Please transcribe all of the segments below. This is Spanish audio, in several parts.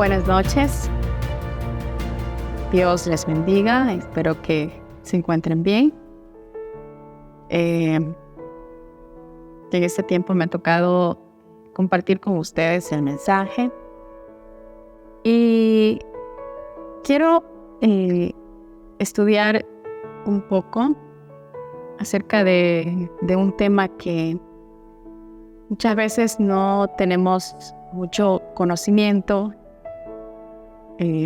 Buenas noches. Dios les bendiga. Espero que se encuentren bien. En este tiempo me ha tocado compartir con ustedes el mensaje. Y quiero estudiar un poco acerca de un tema que muchas veces no tenemos mucho conocimiento,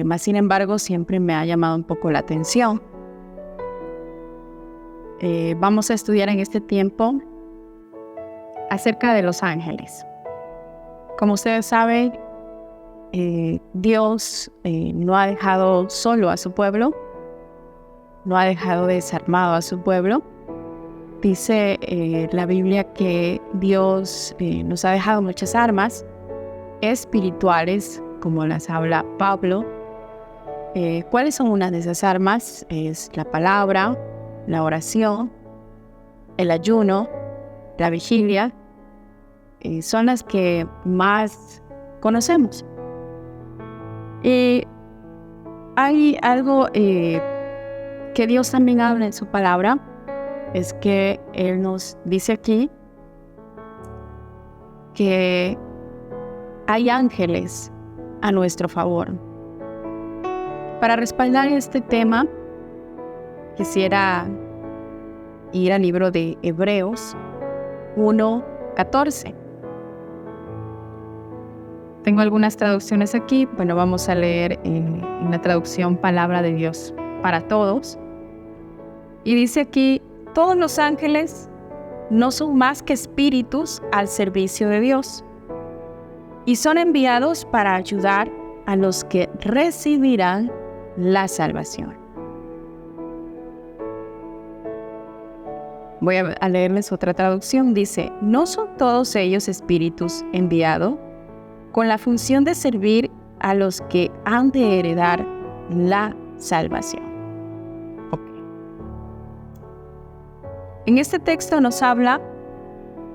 mas sin embargo siempre me ha llamado un poco la atención. Vamos a estudiar en este tiempo acerca de los ángeles. Como ustedes saben, Dios no ha dejado solo a su pueblo, no ha dejado desarmado a su pueblo. Dice la Biblia que Dios nos ha dejado muchas armas espirituales, como las habla Pablo. ¿Cuáles son unas de esas armas? Es la palabra, la oración, el ayuno, la vigilia. Son las que más conocemos. Y hay algo que Dios también habla en su palabra, es que Él nos dice aquí que hay ángeles a nuestro favor. Para respaldar este tema, quisiera ir al libro de Hebreos 1:14. Tengo algunas traducciones aquí. Bueno, vamos a leer en la traducción Palabra de Dios para Todos. Y dice aquí: todos los ángeles no son más que espíritus al servicio de Dios, y son enviados para ayudar a los que recibirán la salvación. Voy a leerles otra traducción. Dice: ¿no son todos ellos espíritus enviados con la función de servir a los que han de heredar la salvación? Okay. En este texto nos habla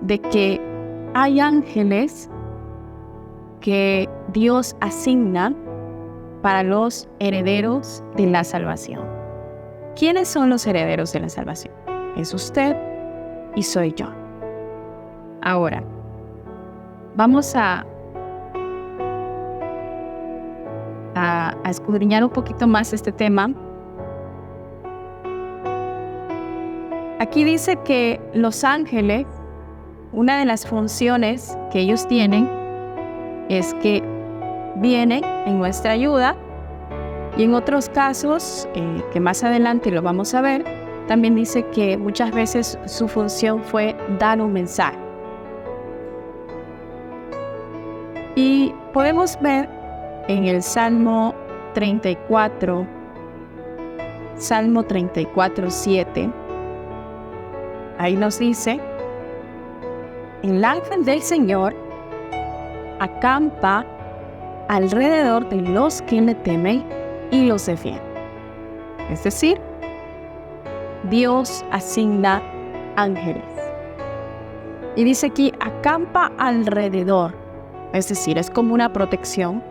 de que hay ángeles que Dios asigna para los herederos de la salvación. ¿Quiénes son los herederos de la salvación? Es usted y soy yo. Ahora, vamos a escudriñar un poquito más este tema. Aquí dice que los ángeles, una de las funciones que ellos tienen es que vienen en nuestra ayuda, y en otros casos, que más adelante lo vamos a ver, también dice que muchas veces su función fue dar un mensaje. Y podemos ver en el Salmo 34, Salmo 34:7, ahí nos dice: el ángel del Señor acampa alrededor de los que le temen y los defiende. Es decir, Dios asigna ángeles. Y dice aquí: acampa alrededor. Es decir, es como una protección.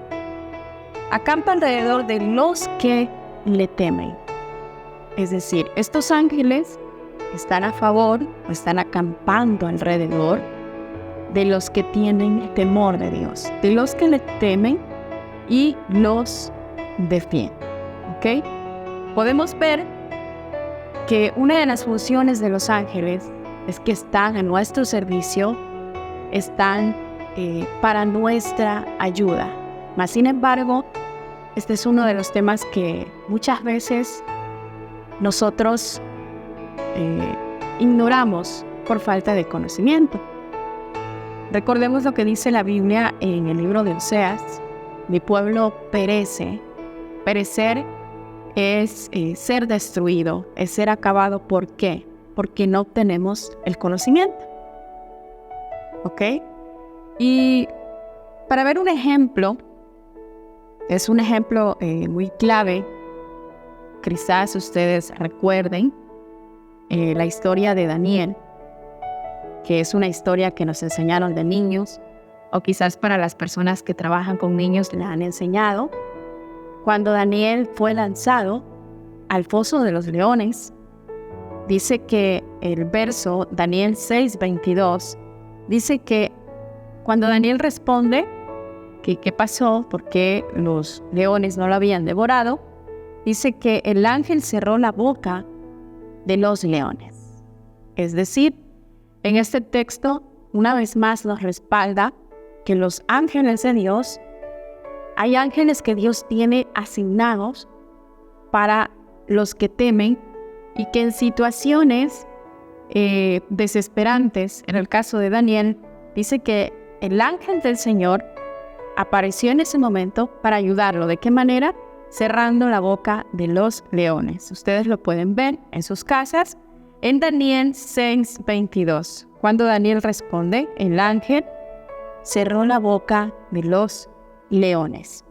Acampa alrededor de los que le temen. Es decir, estos ángeles están a favor o están acampando alrededor de los que tienen temor de Dios, de los que le temen y los defienden. ¿Ok? Podemos ver que una de las funciones de los ángeles es que están a nuestro servicio, están para nuestra ayuda. Mas, sin embargo, este es uno de los temas que muchas veces nosotros ignoramos por falta de conocimiento. Recordemos lo que dice la Biblia en el libro de Oseas: mi pueblo perece. Perecer es ser destruido, es ser acabado. ¿Por qué? Porque no tenemos el conocimiento. ¿Ok? Y para ver un ejemplo, es un ejemplo muy clave. Quizás ustedes recuerden la historia de Daniel, que es una historia que nos enseñaron de niños. o quizás para las personas que trabajan con niños le han enseñado. Cuando Daniel fue lanzado al foso de los leones, dice que el verso Daniel 6:22 dice que cuando Daniel responde que qué pasó, por qué los leones no lo habían devorado, dice que el ángel cerró la boca de los leones. Es decir, en este texto, una vez más nos respalda que los ángeles de Dios, hay ángeles que Dios tiene asignados para los que temen y que en situaciones desesperantes, en el caso de Daniel, dice que el ángel del Señor apareció en ese momento para ayudarlo. ¿De qué manera? Cerrando la boca de los leones. Ustedes lo pueden ver en sus casas en Daniel 6:22. Cuando Daniel responde, el ángel cerró la boca de los leones.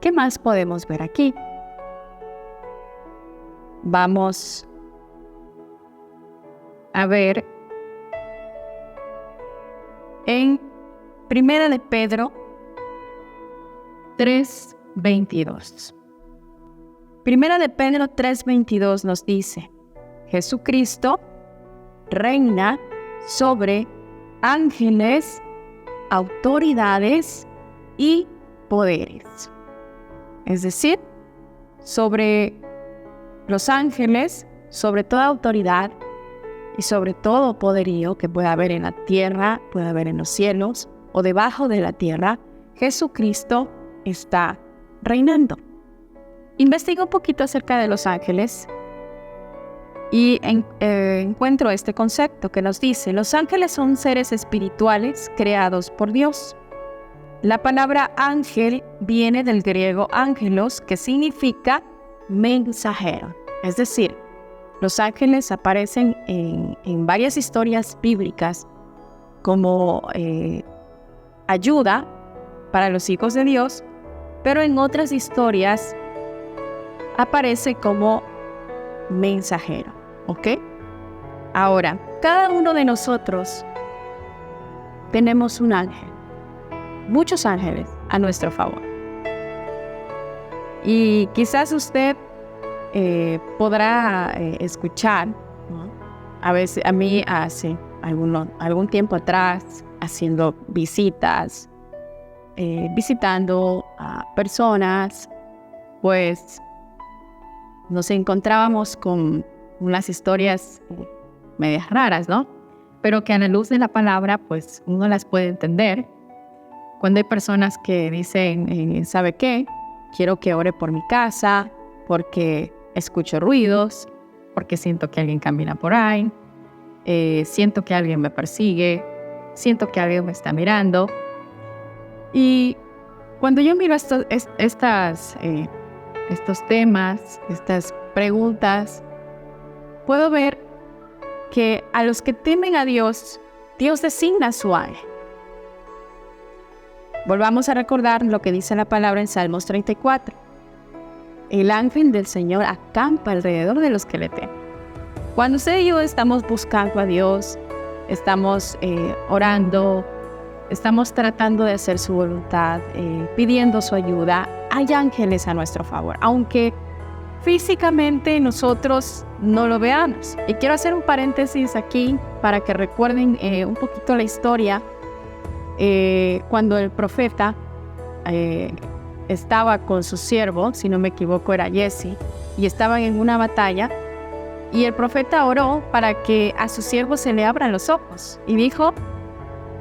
¿Qué más podemos ver aquí? Vamos a ver en Primera de Pedro 3:22. Primera de Pedro 3:22 nos dice: Jesucristo reina sobre ángeles, autoridades y poderes. Es decir, sobre los ángeles, sobre toda autoridad y sobre todo poderío que pueda haber en la tierra, puede haber en los cielos o debajo de la tierra, Jesucristo está reinando. Investigo un poquito acerca de los ángeles y encuentro este concepto que nos dice: los ángeles son seres espirituales creados por Dios. La palabra ángel viene del griego ángelos, que significa mensajero. Es decir, los ángeles aparecen en varias historias bíblicas como ayuda para los hijos de Dios, pero en otras historias aparece como mensajero, ¿ok? Ahora, cada uno de nosotros tenemos un ángel, muchos ángeles a nuestro favor. Y quizás usted podrá escuchar, ¿no? A veces, a mí hace algún tiempo atrás, haciendo visitas, visitando a personas, pues nos encontrábamos con unas historias medias raras, ¿no? Pero que a la luz de la palabra, pues uno las puede entender. Cuando hay personas que dicen, ¿sabe qué? Quiero que ore por mi casa, porque escucho ruidos, porque siento que alguien camina por ahí, siento que alguien me persigue, siento que alguien me está mirando. Y cuando yo miro estos temas, estas preguntas, puedo ver que a los que temen a Dios, Dios designa a su ángel. Volvamos a recordar lo que dice la palabra en Salmos 34. El ángel del Señor acampa alrededor de los que le temen. Cuando usted y yo estamos buscando a Dios, estamos orando, estamos tratando de hacer su voluntad, pidiendo su ayuda, hay ángeles a nuestro favor, aunque físicamente nosotros no lo veamos. Y quiero hacer un paréntesis aquí para que recuerden un poquito la historia. Cuando el profeta estaba con su siervo, si no me equivoco era Jesse, y estaban en una batalla, y el profeta oró para que a su siervo se le abran los ojos, y dijo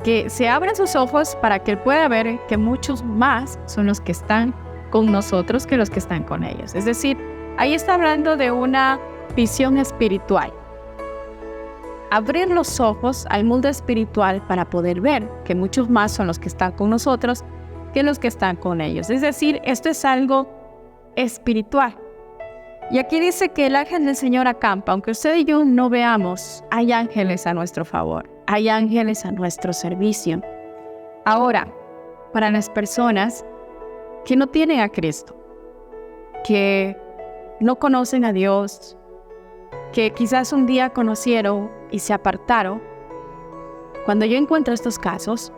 que se abran sus ojos para que él pueda ver que muchos más son los que están con nosotros que los que están con ellos. Es decir, ahí está hablando de una visión espiritual. Abrir los ojos al mundo espiritual para poder ver que muchos más son los que están con nosotros que los que están con ellos. Es decir, esto es algo espiritual. Y aquí dice que el ángel del Señor acampa. Aunque usted y yo no veamos, hay ángeles a nuestro favor. Hay ángeles a nuestro servicio. Ahora, para las personas que no tienen a Cristo, que no conocen a Dios, que quizás un día conocieron y se apartaron, cuando yo encuentro estos casos,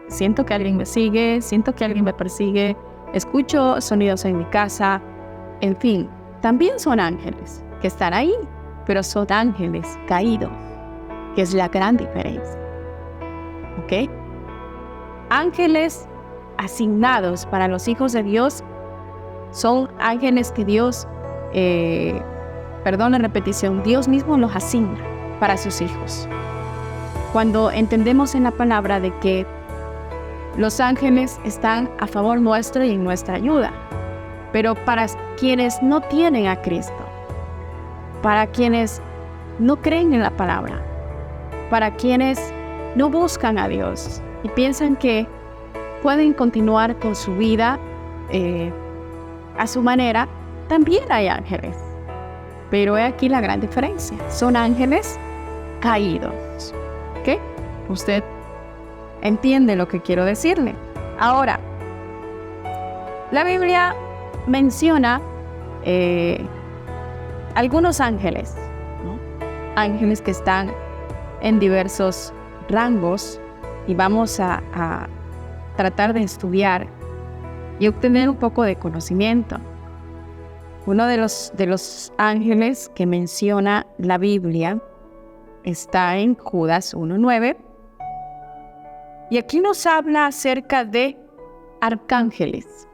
siento que alguien me sigue, siento que alguien me persigue, escucho sonidos en mi casa, en fin, también son ángeles que están ahí, pero son ángeles caídos, que es la gran diferencia. ¿Ok? Ángeles asignados para los hijos de Dios son ángeles que Dios, perdón la repetición, Dios mismo los asigna para sus hijos. Cuando entendemos en la palabra de que los ángeles están a favor nuestro y en nuestra ayuda, pero para quienes no tienen a Cristo, para quienes no creen en la palabra, para quienes no buscan a Dios y piensan que pueden continuar con su vida a su manera, también hay ángeles. Pero he aquí la gran diferencia. Son ángeles caídos. ¿Ok? Usted entiende lo que quiero decirle. Ahora, la Biblia menciona algunos ángeles, ¿no? Ángeles que están en diversos rangos y vamos a tratar de estudiar y obtener un poco de conocimiento. Uno de los ángeles que menciona la Biblia está en Judas 1:9 y aquí nos habla acerca de arcángeles.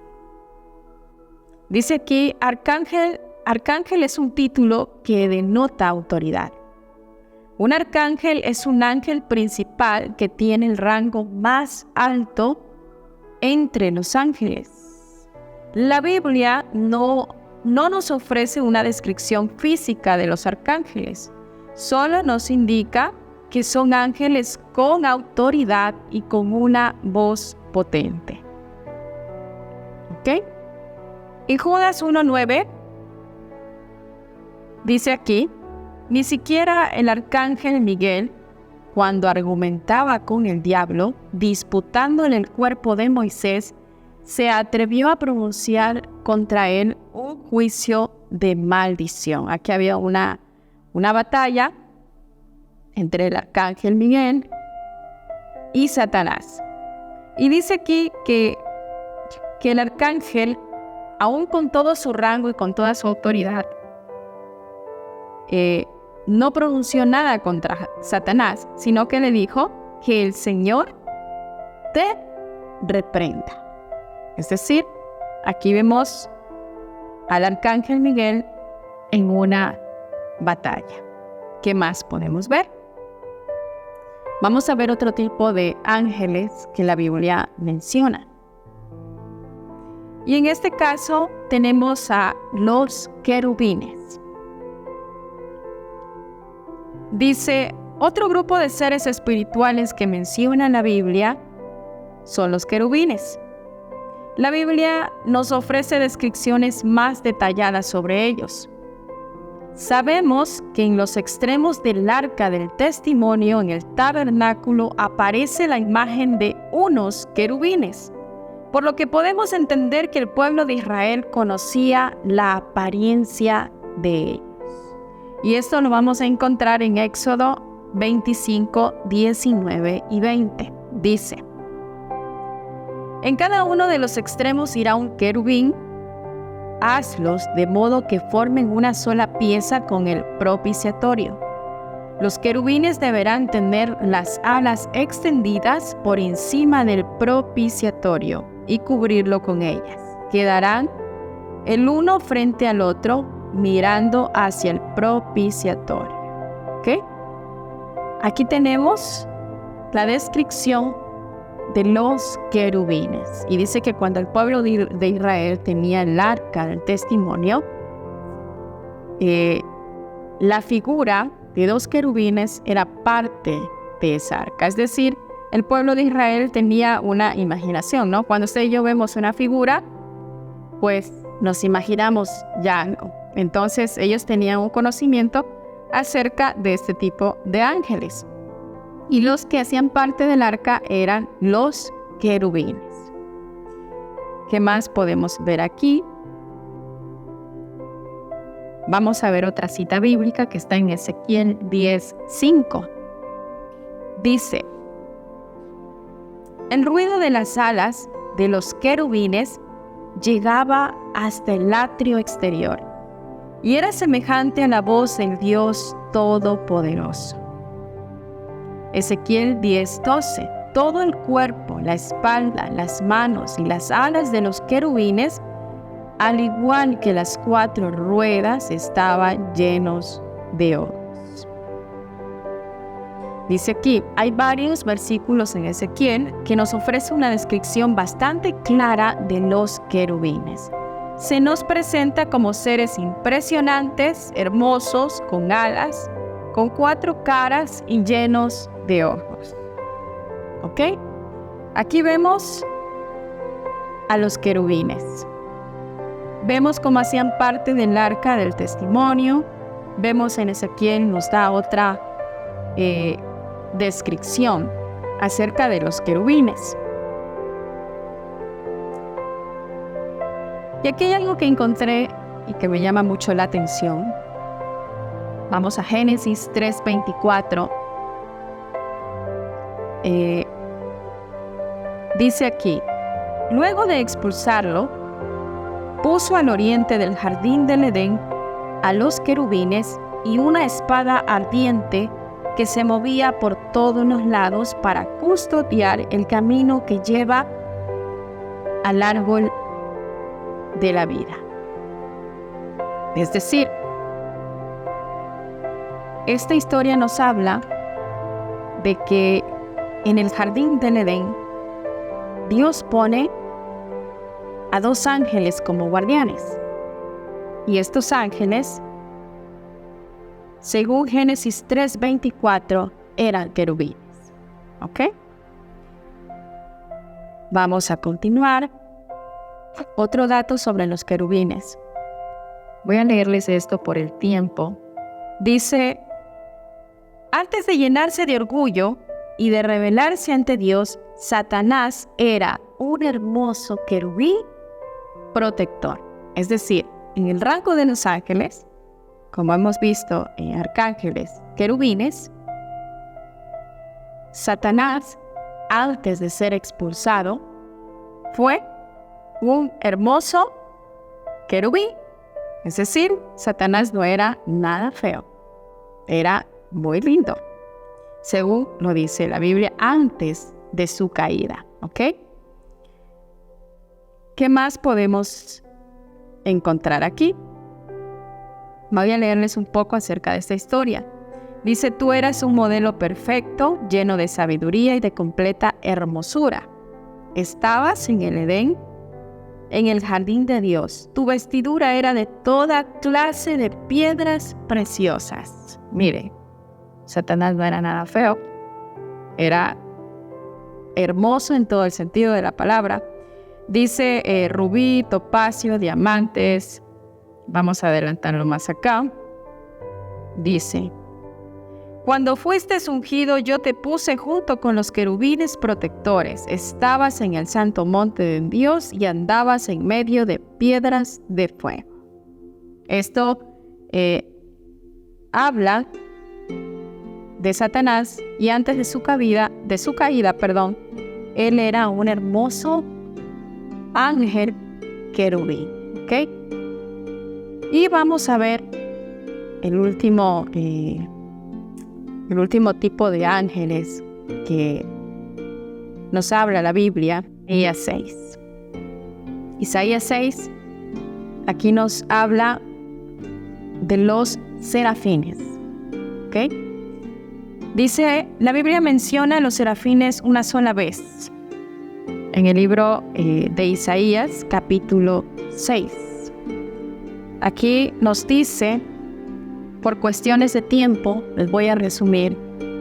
Dice aquí, arcángel es un título que denota autoridad. Un arcángel es un ángel principal que tiene el rango más alto entre los ángeles. La Biblia no nos ofrece una descripción física de los arcángeles, solo nos indica que son ángeles con autoridad y con una voz potente. ¿Ok? En Judas 1:9 dice aquí, ni siquiera el arcángel Miguel, cuando argumentaba con el diablo, disputándole el cuerpo de Moisés, se atrevió a pronunciar contra él un juicio de maldición. Aquí había una batalla entre el arcángel Miguel y Satanás. Y dice aquí que el arcángel, aún con todo su rango y con toda su autoridad, no pronunció nada contra Satanás, sino que le dijo que el Señor te reprenda. Es decir, aquí vemos al arcángel Miguel en una batalla. ¿Qué más podemos ver? Vamos a ver otro tipo de ángeles que la Biblia menciona. Y en este caso tenemos a los querubines. Dice, otro grupo de seres espirituales que menciona la Biblia son los querubines. La Biblia nos ofrece descripciones más detalladas sobre ellos. Sabemos que en los extremos del arca del testimonio, en el tabernáculo, aparece la imagen de unos querubines, por lo que podemos entender que el pueblo de Israel conocía la apariencia de ellos. Y esto lo vamos a encontrar en Éxodo 25, 19 y 20. Dice, en cada uno de los extremos irá un querubín, hazlos de modo que formen una sola pieza con el propiciatorio. Los querubines deberán tener las alas extendidas por encima del propiciatorio y cubrirlo con ellas. Quedarán el uno frente al otro, mirando hacia el propiciatorio. ¿Ok? Aquí tenemos la descripción de los querubines. Y dice que cuando el pueblo de Israel tenía el arca del testimonio, la figura de dos querubines era parte de esa arca. Es decir, el pueblo de Israel tenía una imaginación, ¿no? Cuando usted y yo vemos una figura, pues nos imaginamos ya algo. Entonces ellos tenían un conocimiento acerca de este tipo de ángeles. Y los que hacían parte del arca eran los querubines. ¿Qué más podemos ver aquí? Vamos a ver otra cita bíblica que está en Ezequiel 10:5. Dice, El ruido de las alas de los querubines llegaba hasta el atrio exterior y era semejante a la voz del Dios Todopoderoso. Ezequiel 10:12. Todo el cuerpo, la espalda, las manos y las alas de los querubines, al igual que las 4 ruedas, estaban llenos de ojos. Dice aquí, hay varios versículos en Ezequiel que nos ofrece una descripción bastante clara de los querubines. Se nos presenta como seres impresionantes, hermosos, con alas, con 4 caras y llenos de ojos. ¿Ok? Aquí vemos a los querubines. Vemos cómo hacían parte del arca del testimonio. Vemos en Ezequiel, nos da otra descripción acerca de los querubines. Y aquí hay algo que encontré y que me llama mucho la atención. Vamos a Génesis 3:24. Dice aquí, luego de expulsarlo, puso al oriente del jardín del Edén a los querubines y una espada ardiente que se movía por todos los lados para custodiar el camino que lleva al árbol de la vida. Es decir, esta historia nos habla de que en el jardín del Edén, Dios pone a 2 ángeles como guardianes. Y estos ángeles, según Génesis 3:24, eran querubines. ¿Ok? Vamos a continuar. Otro dato sobre los querubines. Voy a leerles esto por el tiempo. Dice, antes de llenarse de orgullo y de rebelarse ante Dios, Satanás era un hermoso querubín protector. Es decir, en el rango de los ángeles, como hemos visto en arcángeles, querubines, Satanás, antes de ser expulsado, fue un hermoso querubín. Es decir, Satanás no era nada feo, era muy lindo, según lo dice la Biblia antes de su caída. ¿Ok? ¿Qué más podemos encontrar aquí? Voy a leerles un poco acerca de esta historia. Dice, tú eras un modelo perfecto, lleno de sabiduría y de completa hermosura. Estabas en el Edén, en el jardín de Dios. Tu vestidura era de toda clase de piedras preciosas. Mire, Satanás no era nada feo. Era hermoso en todo el sentido de la palabra. Dice rubí, topacio, diamantes. Vamos a adelantarlo más acá. Dice, cuando fuiste ungido, yo te puse junto con los querubines protectores. Estabas en el santo monte de Dios y andabas en medio de piedras de fuego. Esto habla de Satanás, y antes de su caída, él era un hermoso ángel querubín. ¿Ok? Y vamos a ver el último tipo de ángeles que nos habla la Biblia, Isaías 6. Isaías 6, aquí nos habla de los serafines. ¿Ok? Dice, la Biblia menciona a los serafines una sola vez en el libro de Isaías, capítulo 6. Aquí nos dice, por cuestiones de tiempo, les voy a resumir.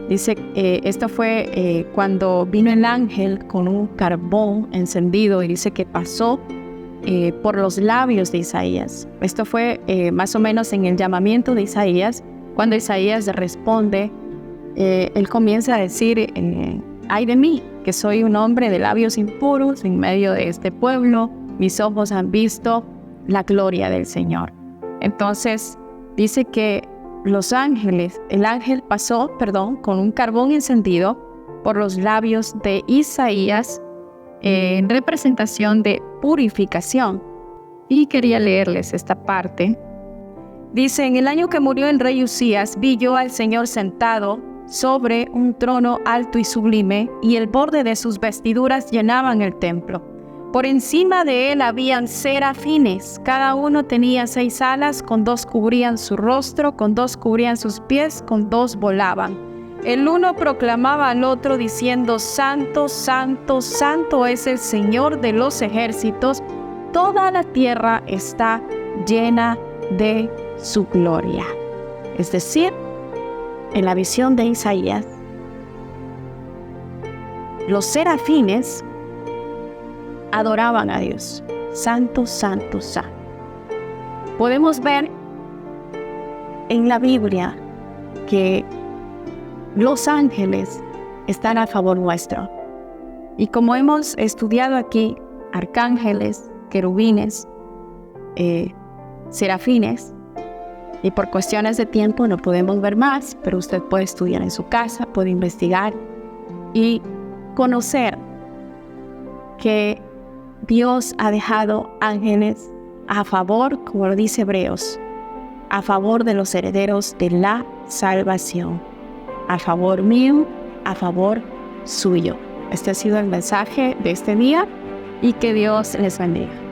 Dice, esto fue cuando vino el ángel con un carbón encendido y dice que pasó por los labios de Isaías. Esto fue más o menos en el llamamiento de Isaías. Cuando Isaías responde, él comienza a decir, ay de mí, que soy un hombre de labios impuros en medio de este pueblo. Mis ojos han visto la gloria del Señor. Entonces, dice que el ángel pasó, con un carbón encendido por los labios de Isaías en representación de purificación. Y quería leerles esta parte. Dice, en el año que murió el rey Usías, vi yo al Señor sentado sobre un trono alto y sublime, y el borde de sus vestiduras llenaban el templo. Por encima de él habían serafines, cada uno tenía 6 alas, con 2 cubrían su rostro, con 2 cubrían sus pies, con 2 volaban. El uno proclamaba al otro diciendo, Santo, Santo, Santo es el Señor de los ejércitos, toda la tierra está llena de su gloria. Es decir, en la visión de Isaías, los serafines adoraban a Dios. Santo, santo, santo. Podemos ver en la Biblia que los ángeles están a favor nuestro. Y como hemos estudiado aquí, arcángeles, querubines, serafines, y por cuestiones de tiempo no podemos ver más, pero usted puede estudiar en su casa, puede investigar y conocer que Dios ha dejado ángeles a favor, como lo dice Hebreos, a favor de los herederos de la salvación, a favor mío, a favor suyo. Este ha sido el mensaje de este día y que Dios les bendiga.